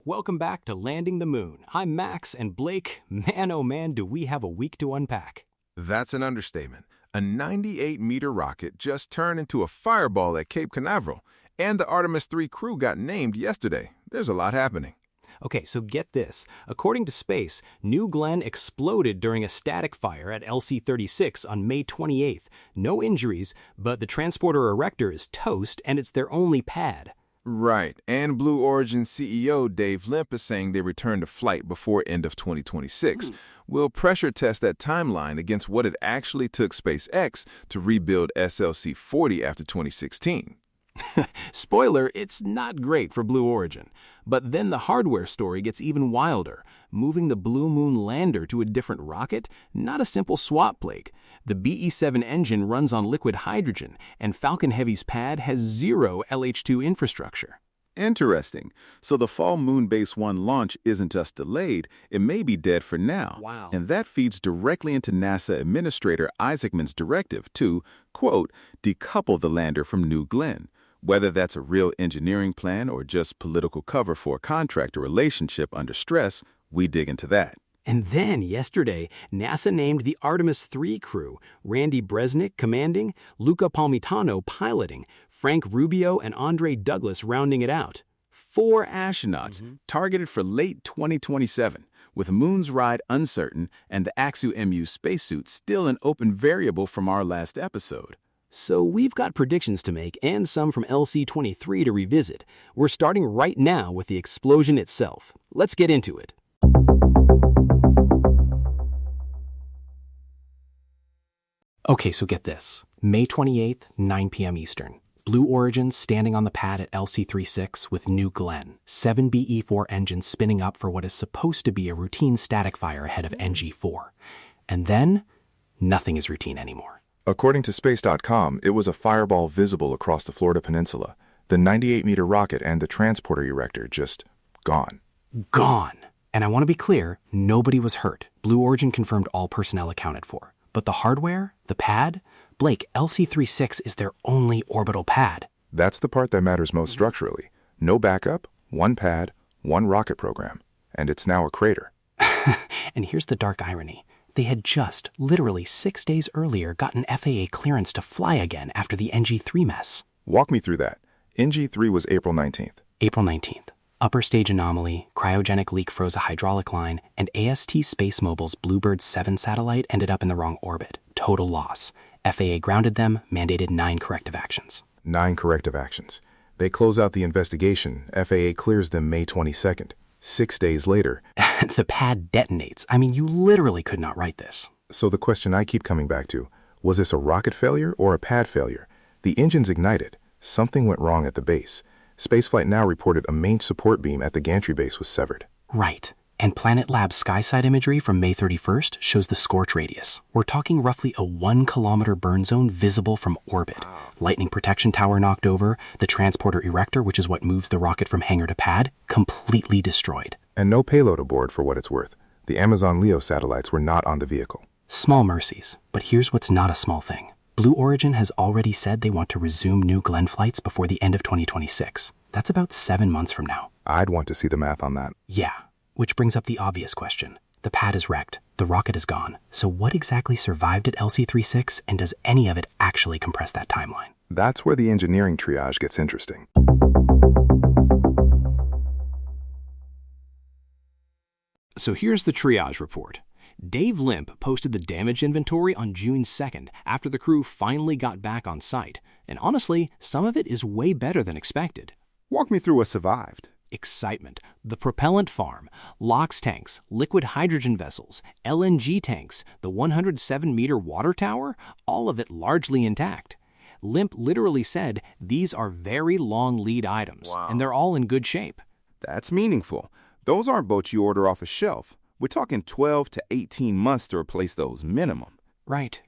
Welcome back to Landing the Moon. I'm Max, and Blake, man oh man, do we have a week to unpack. That's an understatement. A 98-meter rocket just turned into a fireball at Cape Canaveral, and the Artemis III crew got named yesterday. There's a lot happening. Okay, so get this. According to Space, New Glenn exploded during a static fire at LC-36 on May 28th. No injuries, but the transporter-erector is toast, and it's their only pad. Right, and Blue Origin CEO Dave Limp is saying they return to flight before end of 2026. We'll pressure test that timeline against what it actually took SpaceX to rebuild SLC-40 after 2016. Spoiler, it's not great for Blue Origin. But then the hardware story gets even wilder. Moving the Blue Moon lander to a different rocket? Not a simple swap, Blake. The BE-7 engine runs on liquid hydrogen, and Falcon Heavy's pad has zero LH-2 infrastructure. Interesting. So the Fall Moon Mk.1 launch isn't just delayed, it may be dead for now. Wow. And that feeds directly into NASA Administrator Isaacman's directive to, quote, decouple the lander from New Glenn. Whether that's a real engineering plan or just political cover for a contractor relationship under stress, we dig into that. And then, yesterday, NASA named the Artemis III crew, Randy Bresnik commanding, Luca Parmitano piloting, Frank Rubio and Andre Douglas rounding it out. 4 astronauts targeted for late 2027, with Moon's ride uncertain and the AxEMU spacesuit still an open variable from our last episode. So we've got predictions to make and some from LC-23 to revisit. We're starting right now with the explosion itself. Let's get into it. Okay, so get this. May 28th, 9 p.m. Eastern. Blue Origin standing on the pad at LC-36 with New Glenn. 7 BE-4 engines spinning up for what is supposed to be a routine static fire ahead of NG-4. And then, nothing is routine anymore. According to Space.com, it was a fireball visible across the Florida Peninsula. The 98-meter rocket and the transporter-erector just gone. Gone. And I want to be clear, nobody was hurt. Blue Origin confirmed all personnel accounted for. But the hardware, the pad, Blake, LC-36 is their only orbital pad. That's the part that matters most structurally. No backup, one pad, one rocket program. And it's now a crater. And here's the dark irony. They had just, literally 6 days earlier, gotten FAA clearance to fly again after the NG-3 mess. Walk me through that. NG-3 was April 19th. April 19th. Upper stage anomaly, cryogenic leak froze a hydraulic line, and AST SpaceMobile's Bluebird 7 satellite ended up in the wrong orbit. Total loss. FAA grounded them, mandated 9 corrective actions. 9 corrective actions. They close out the investigation. FAA clears them May 22nd. 6 days later. The pad detonates. I mean, you literally could not write this. So the question I keep coming back to, was this a rocket failure or a pad failure? The engines ignited. Something went wrong at the base. Spaceflight Now reported a main support beam at the gantry base was severed. Right. And Planet Labs SkySide imagery from May 31st shows the scorch radius. We're talking roughly a 1-kilometer burn zone visible from orbit. Lightning protection tower knocked over, the transporter-erector, which is what moves the rocket from hangar to pad, completely destroyed. And no payload aboard for what it's worth. The Amazon LEO satellites were not on the vehicle. Small mercies, but here's what's not a small thing. Blue Origin has already said they want to resume New Glenn flights before the end of 2026. That's about 7 months from now. I'd want to see the math on that. Yeah, which brings up the obvious question. The pad is wrecked, the rocket is gone. So what exactly survived at LC-36, and does any of it actually compress that timeline? That's where the engineering triage gets interesting. So here's the triage report. Dave Limp posted the damage inventory on June 2nd after the crew finally got back on site. And honestly, some of it is way better than expected. Walk me through what survived. Excitement, the propellant farm, LOX tanks, liquid hydrogen vessels, LNG tanks, the 107-meter water tower, all of it largely intact. Limp literally said these are very long lead items, and they're all in good shape. That's meaningful. Those aren't boats you order off a shelf. We're talking 12 to 18 months to replace those minimum. Right.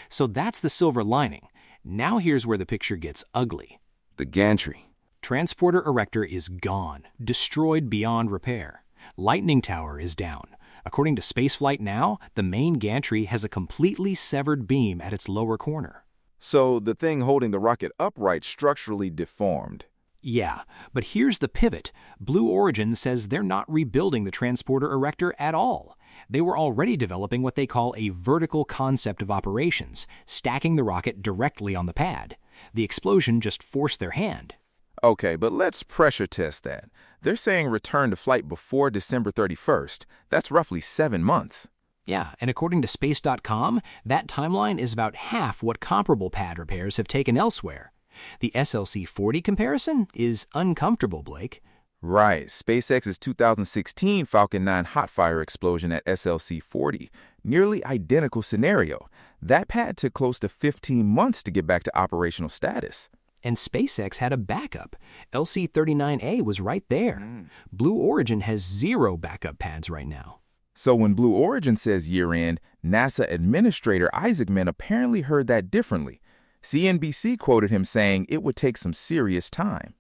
So that's the silver lining. Now here's where the picture gets ugly. The gantry. Transporter-erector is gone, destroyed beyond repair. Lightning tower is down. According to Spaceflight Now, the main gantry has a completely severed beam at its lower corner. So the thing holding the rocket upright structurally deformed. Yeah, but here's the pivot. Blue Origin says they're not rebuilding the transporter-erector at all. They were already developing what they call a vertical concept of operations, stacking the rocket directly on the pad. The explosion just forced their hand. Okay, but let's pressure test that. They're saying return to flight before December 31st. That's roughly 7 months. Yeah, and according to Space.com, that timeline is about half what comparable pad repairs have taken elsewhere. The SLC-40 comparison is uncomfortable, Blake. Right. SpaceX's 2016 Falcon 9 hotfire explosion at SLC-40. Nearly identical scenario. That pad took close to 15 months to get back to operational status. And SpaceX had a backup. LC-39A was right there. Blue Origin has 0 backup pads right now. So when Blue Origin says year-end, NASA Administrator Isaacman apparently heard that differently. CNBC quoted him saying it would take some serious time.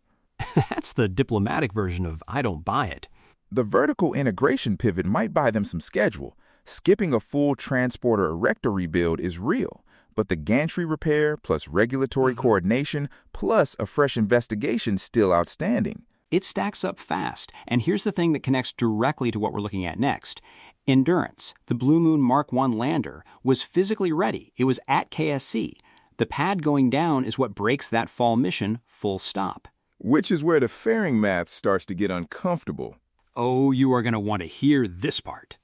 That's the diplomatic version of I don't buy it. The vertical integration pivot might buy them some schedule. Skipping a full transporter-erector rebuild is real, but the gantry repair plus regulatory coordination plus a fresh investigation still outstanding. It stacks up fast, and here's the thing that connects directly to what we're looking at next. Endurance, the Blue Moon Mk.1 lander, was physically ready. It was at KSC. The pad going down is what breaks that fall mission full stop. Which is where the fairing math starts to get uncomfortable. Oh, you are going to want to hear this part.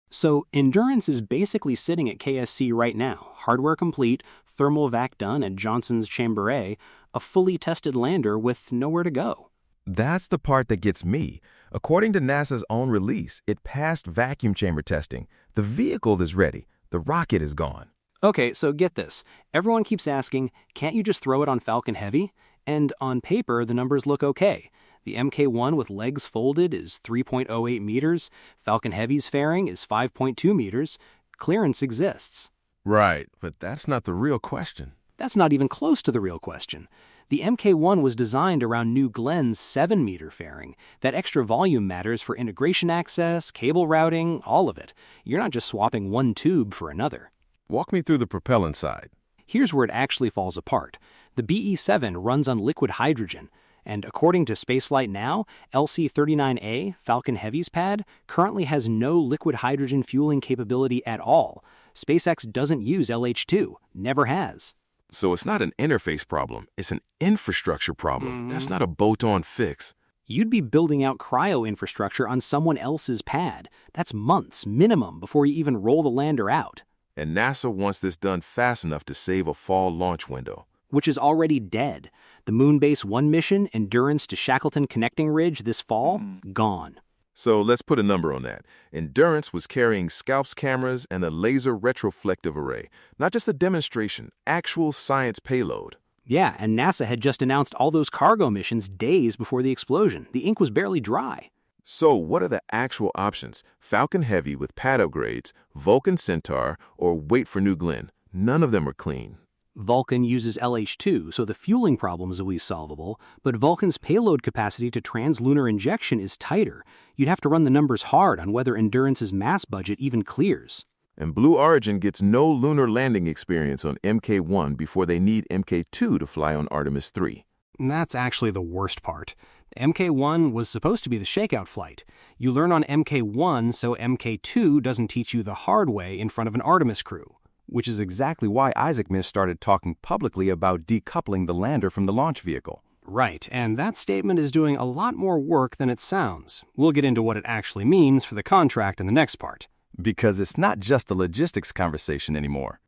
So, Endurance is basically sitting at KSC right now, hardware complete, thermal vac done at Johnson's Chamber A, a fully tested lander with nowhere to go. That's the part that gets me. According to NASA's own release, it passed vacuum chamber testing. The vehicle is ready. The rocket is gone. Okay, so get this. Everyone keeps asking, can't you just throw it on Falcon Heavy? And on paper, the numbers look okay. The Mk.1 with legs folded is 3.08 meters. Falcon Heavy's fairing is 5.2 meters. Clearance exists. Right, but that's not the real question. That's not even close to the real question. The Mk.1 was designed around New Glenn's 7-meter fairing. That extra volume matters for integration access, cable routing, all of it. You're not just swapping one tube for another. Walk me through the propellant side. Here's where it actually falls apart. The BE-7 runs on liquid hydrogen, and according to Spaceflight Now, LC-39A, Falcon Heavy's pad, currently has no liquid hydrogen fueling capability at all. SpaceX doesn't use LH2, never has. So it's not an interface problem, it's an infrastructure problem. That's not a bolt-on fix. You'd be building out cryo infrastructure on someone else's pad. That's months minimum before you even roll the lander out. And NASA wants this done fast enough to save a fall launch window. Which is already dead. The Moonbase 1 mission, Endurance to Shackleton Connecting Ridge this fall, gone. So let's put a number on that. Endurance was carrying Scalps cameras and a laser retroflective array. Not just a demonstration, actual science payload. Yeah, and NASA had just announced all those cargo missions days before the explosion. The ink was barely dry. So what are the actual options? Falcon Heavy with pad upgrades, Vulcan Centaur, or wait for New Glenn? None of them are clean. Vulcan uses LH2, so the fueling problem is always solvable, but Vulcan's payload capacity to translunar injection is tighter. You'd have to run the numbers hard on whether Endurance's mass budget even clears. And Blue Origin gets no lunar landing experience on Mk.1 before they need Mk.2 to fly on Artemis III. That's actually the worst part. Mk.1 was supposed to be the shakeout flight. You learn on Mk.1 so Mk.2 doesn't teach you the hard way in front of an Artemis crew. Which is exactly why Isaacman started talking publicly about decoupling the lander from the launch vehicle. Right, and that statement is doing a lot more work than it sounds. We'll get into what it actually means for the contract in the next part. Because it's not just the logistics conversation anymore.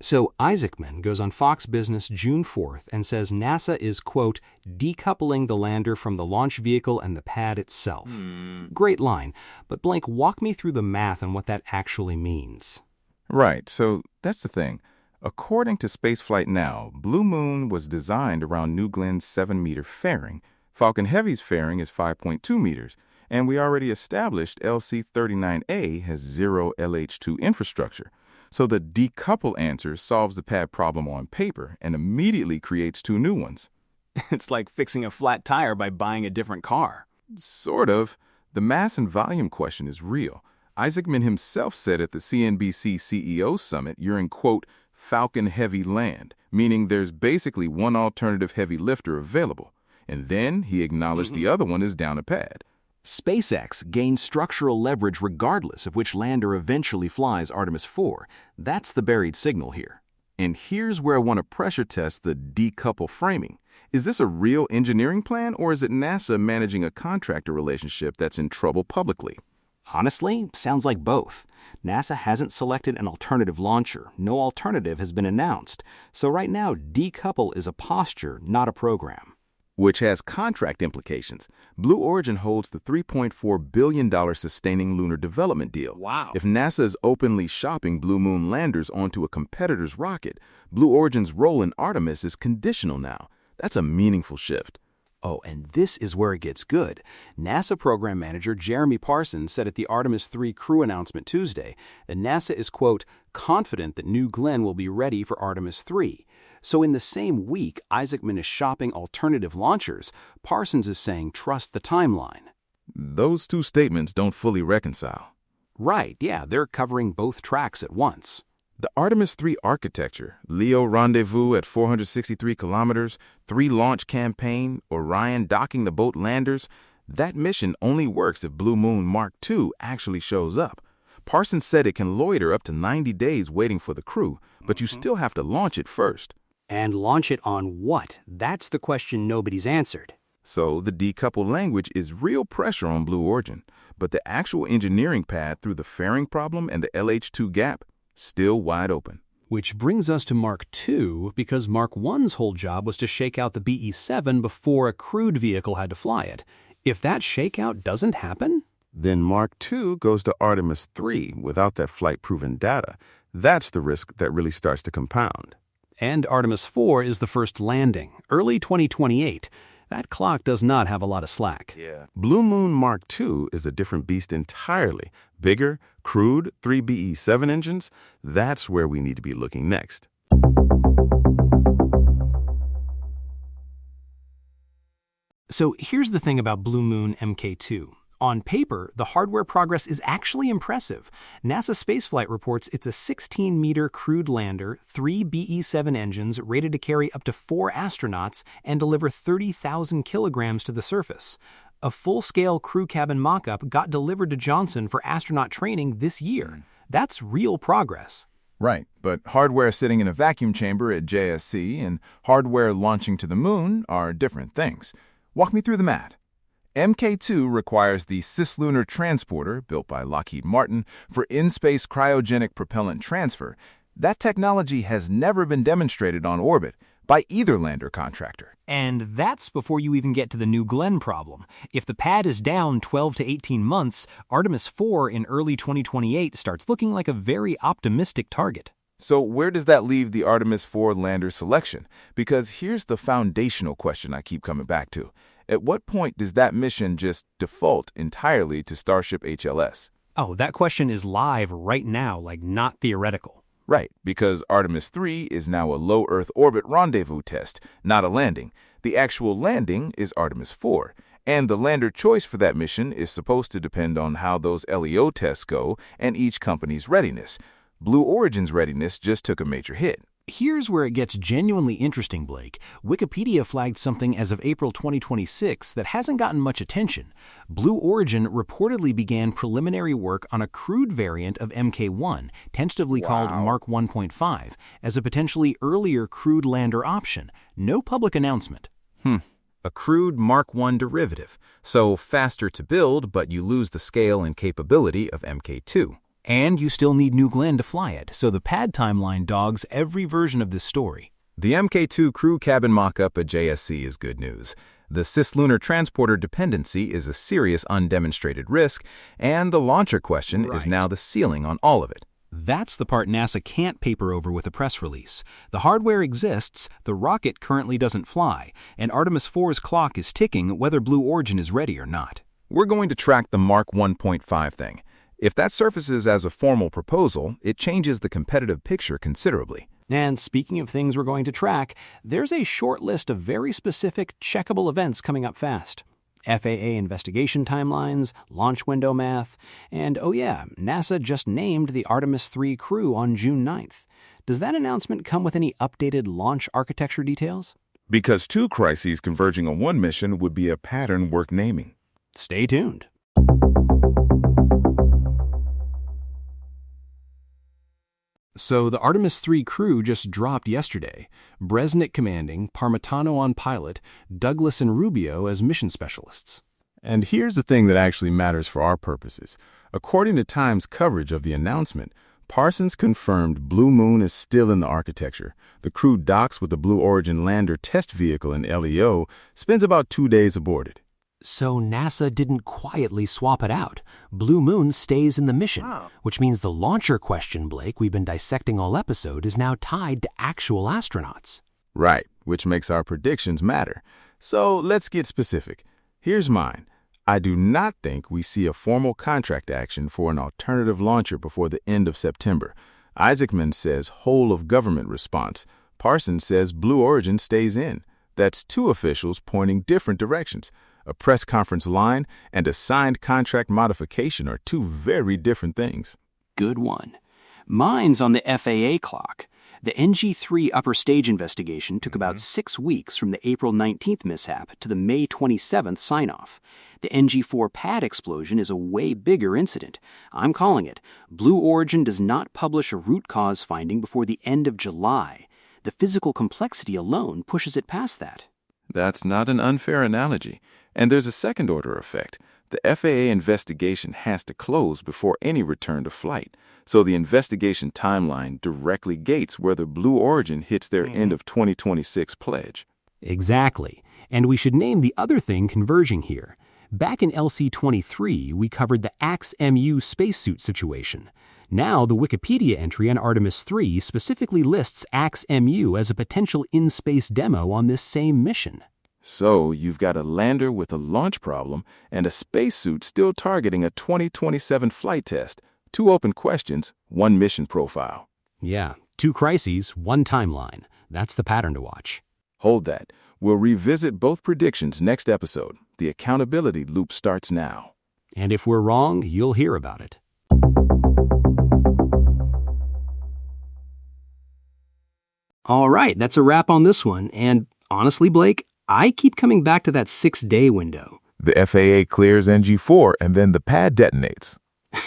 So Isaacman goes on Fox Business June 4th and says NASA is, quote, decoupling the lander from the launch vehicle and the pad itself. Great line, but Blank, walk me through the math on what that actually means. Right, so that's the thing. According to Spaceflight Now, Blue Moon was designed around New Glenn's 7-meter fairing. Falcon Heavy's fairing is 5.2 meters, and we already established LC-39A has 0 LH2 infrastructure. So the decouple answer solves the pad problem on paper and immediately creates 2 new ones. It's like fixing a flat tire by buying a different car. Sort of. The mass and volume question is real. Isaacman himself said at the CNBC CEO Summit you're in, quote, Falcon Heavy land, meaning there's basically one alternative heavy lifter available. And then he acknowledged the other one is down a pad. SpaceX gains structural leverage regardless of which lander eventually flies Artemis IV. That's the buried signal here. And here's where I want to pressure test the decouple framing. Is this a real engineering plan, or is it NASA managing a contractor relationship that's in trouble publicly? Honestly, sounds like both. NASA hasn't selected an alternative launcher. No alternative has been announced. So right now, decouple is a posture, not a program. Which has contract implications. Blue Origin holds the $3.4 billion sustaining lunar development deal. Wow. If NASA is openly shopping Blue Moon landers onto a competitor's rocket, Blue Origin's role in Artemis is conditional now. That's a meaningful shift. Oh, and this is where it gets good. NASA program manager Jeremy Parsons said at the Artemis III crew announcement Tuesday that NASA is, quote, confident that New Glenn will be ready for Artemis III. So in the same week Isaacman is shopping alternative launchers, Parsons is saying trust the timeline. Those two statements don't fully reconcile. Right, yeah, they're covering both tracks at once. The Artemis III architecture, LEO rendezvous at 463 kilometers, 3-launch campaign, Orion docking the boat landers, that mission only works if Blue Moon Mk.2 actually shows up. Parsons said it can loiter up to 90 days waiting for the crew, but you still have to launch it first. And launch it on what? That's the question nobody's answered. So the decoupled language is real pressure on Blue Origin, but the actual engineering path through the fairing problem and the LH2 gap, still wide open. Which brings us to Mark II, because Mark I's whole job was to shake out the BE-7 before a crewed vehicle had to fly it. If that shakeout doesn't happen, then Mark II goes to Artemis III without that flight-proven data. That's the risk that really starts to compound. And Artemis IV is the first landing, early 2028. That clock does not have a lot of slack. Yeah. Blue Moon Mk.2 is a different beast entirely. Bigger, crewed, 3 BE-7 engines. That's where we need to be looking next. So here's the thing about Blue Moon Mk.2. On paper, the hardware progress is actually impressive. NASA Spaceflight reports it's a 16-meter crewed lander, 3 BE-7 engines rated to carry up to 4 astronauts and deliver 30,000 kilograms to the surface. A full-scale crew cabin mock-up got delivered to Johnson for astronaut training this year. That's real progress. Right, but hardware sitting in a vacuum chamber at JSC and hardware launching to the moon are different things. Walk me through the math. Mk2 requires the cislunar transporter, built by Lockheed Martin, for in-space cryogenic propellant transfer. That technology has never been demonstrated on orbit by either lander contractor. And that's before you even get to the New Glenn problem. If the pad is down 12 to 18 months, Artemis IV in early 2028 starts looking like a very optimistic target. So where does that leave the Artemis IV lander selection? Because here's the foundational question I keep coming back to. At what point does that mission just default entirely to Starship HLS? Oh, that question is live right now, like not theoretical. Right, because Artemis III is now a low Earth orbit rendezvous test, not a landing. The actual landing is Artemis IV, and the lander choice for that mission is supposed to depend on how those LEO tests go and each company's readiness. Blue Origin's readiness just took a major hit. Here's where it gets genuinely interesting, Blake. Wikipedia flagged something as of April 2026 that hasn't gotten much attention. Blue Origin reportedly began preliminary work on a crewed variant of Mk.1, tentatively called Mark 1.5, as a potentially earlier crewed lander option. No public announcement. A crewed Mark 1 derivative, so faster to build, but you lose the scale and capability of Mk2. And you still need New Glenn to fly it, so the pad timeline dogs every version of this story. The Mk2 crew cabin mock-up at JSC is good news. The cislunar transporter dependency is a serious undemonstrated risk, and the launcher question is now the ceiling on all of it. That's the part NASA can't paper over with a press release. The hardware exists, the rocket currently doesn't fly, and Artemis IV's clock is ticking whether Blue Origin is ready or not. We're going to track the Mark 1.5 thing. If that surfaces as a formal proposal, it changes the competitive picture considerably. And speaking of things we're going to track, there's a short list of very specific, checkable events coming up fast. FAA investigation timelines, launch window math, and oh yeah, NASA just named the Artemis III crew on June 9th. Does that announcement come with any updated launch architecture details? Because two crises converging on one mission would be a pattern worth naming. Stay tuned. So the Artemis III crew just dropped yesterday. Bresnik commanding, Parmitano on pilot, Douglas and Rubio as mission specialists. And here's the thing that actually matters for our purposes. According to Time's coverage of the announcement, Parsons confirmed Blue Moon is still in the architecture. The crew docks with the Blue Origin lander test vehicle in LEO, spends about 2 days aboard it. So NASA didn't quietly swap it out. Blue Moon stays in the mission, which means the launcher question, Blake, we've been dissecting all episode is now tied to actual astronauts. Right, which makes our predictions matter. So let's get specific. Here's mine. I do not think we see a formal contract action for an alternative launcher before the end of September. Isaacman says whole of government response. Parsons says Blue Origin stays in. That's two officials pointing different directions. A press conference line and a signed contract modification are two very different things. Good one. Mine's on the FAA clock. The NG-3 upper stage investigation took about 6 weeks from the April 19th mishap to the May 27th sign-off. The NG-4 pad explosion is a way bigger incident. I'm calling it. Blue Origin does not publish a root cause finding before the end of July. The physical complexity alone pushes it past that. That's not an unfair analogy. And there's a second-order effect. The FAA investigation has to close before any return to flight. So the investigation timeline directly gates whether Blue Origin hits their end of 2026 pledge. Exactly. And we should name the other thing converging here. Back in LC-23, we covered the AxEMU spacesuit situation. Now, the Wikipedia entry on Artemis III specifically lists AxEMU as a potential in-space demo on this same mission. So you've got a lander with a launch problem and a spacesuit still targeting a 2027 flight test. 2 open questions, 1 mission profile. Yeah, 2 crises, 1 timeline. That's the pattern to watch. Hold that. We'll revisit both predictions next episode. The accountability loop starts now. And if we're wrong, you'll hear about it. All right, that's a wrap on this one. And honestly, Blake, I keep coming back to that 6-day window. The FAA clears NG-4 and then the pad detonates.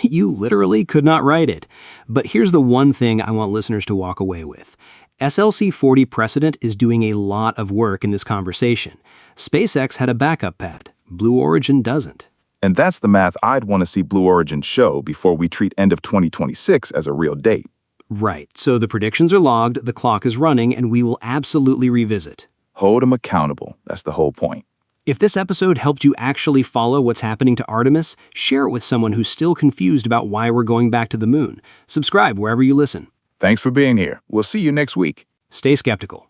You literally could not write it. But here's the one thing I want listeners to walk away with. SLC-40 precedent is doing a lot of work in this conversation. SpaceX had a backup pad. Blue Origin doesn't. And that's the math I'd want to see Blue Origin show before we treat end of 2026 as a real date. Right. So the predictions are logged, the clock is running, and we will absolutely revisit. Hold them accountable. That's the whole point. If this episode helped you actually follow what's happening to Artemis, share it with someone who's still confused about why we're going back to the moon. Subscribe wherever you listen. Thanks for being here. We'll see you next week. Stay skeptical.